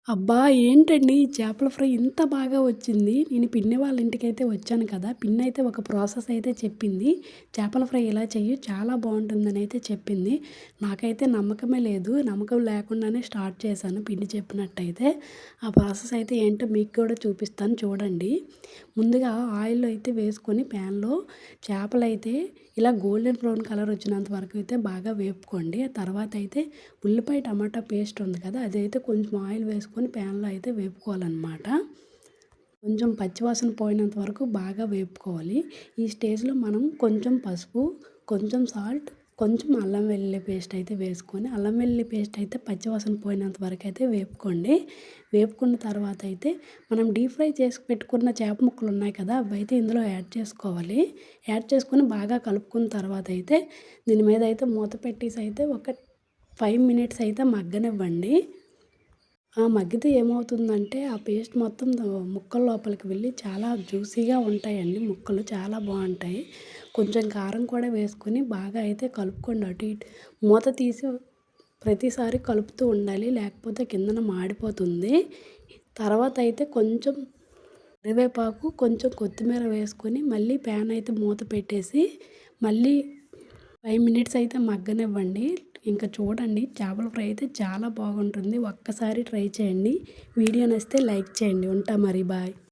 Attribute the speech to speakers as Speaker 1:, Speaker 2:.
Speaker 1: అబ్బా! ఏంటండి ఈ చేపల ఫ్రై ఇంత బాగా వచ్చింది. నేను పిన్ని వాళ్ళ ఇంటికైతే వచ్చాను కదా! పిన్నయితే ఒక ప్రాసెస్ అయితే చెప్పింది. చేపల ఫ్రై ఇలా చెయ్యి చాలా బావుంటుందనైతే చెప్పింది. నాకైతే నమ్మకమే లేదు. నమ్మకం లేకుండానే స్టార్ట్ చేశాను పిన్ని చెప్పినట్టయితే. ఆ ప్రాసెస్ అయితే ఏంటో మీకు కూడా చూపిస్తాను చూడండి. ముందుగా ఆయిల్ అయితే వేసుకొని ప్యాన్‌లో చేపలైతే ఇలా గోల్డెన్ బ్రౌన్ కలర్ వచ్చినంత వరకు అయితే బాగా వేపుకోండి. ఆ తర్వాత అయితే ఉల్లిపాయ టమాటా పేస్ట్ ఉంది కదా! అదైతే కొంచెం ఆయిల్ వేసుకొని ప్యాన్‌లో అయితే వేపుకోవాలనమాట. కొంచెం పచ్చివాసన పోయినంత వరకు బాగా వేపుకోవాలి. ఈ స్టేజ్‌లో మనం కొంచెం పసుపు, కొంచెం సాల్ట్, కొంచెం అల్లం వెల్లుల్లి పేస్ట్ అయితే వేసుకొని, అల్లం వెల్లుల్లి పేస్ట్ అయితే పచ్చివాసన పోయినంత వరకు అయితే వేపుకోండి. వేపుకున్న తర్వాత అయితే మనం డీప్ ఫ్రై చేసి పెట్టుకున్న చేప ముక్కలు ఉన్నాయి కదా! అవైతే ఇందులో యాడ్ చేసుకోవాలి. యాడ్ చేసుకొని బాగా కలుపుకున్న తర్వాత అయితే దీని మీద అయితే మూత పెట్టేసి అయితే ఒక 5 మినిట్స్ అయితే మగ్గనివ్వండి. ఆ మగ్గితే ఏమవుతుందంటే ఆ పేస్ట్ మొత్తం ముక్కల లోపలికి వెళ్ళి చాలా జ్యూసీగా ఉంటాయండి ముక్కలు చాలా బావుంటాయి. కొంచెం కారం కూడా వేసుకొని బాగా అయితే కలుపుకోండి అటు ఇటు. మూత తీసి ప్రతిసారి కలుపుతూ ఉండాలి. లేకపోతే కిందన మాడిపోతుంది. తర్వాత అయితే కొంచెం కరివేపాకు, కొంచెం కొత్తిమీర వేసుకొని మళ్ళీ ప్యాన్ అయితే మూత పెట్టేసి మళ్ళీ 5 మినిట్స్ అయితే మగ్గనివ్వండి. ఇంక చూడండి చేపల ఫ్రై అయితే చాలా బాగుంటుంది. ఒక్కసారి ట్రై చేయండి. వీడియో నచ్చితే లైక్ చేయండి. ఉంటా మరి బాయ్.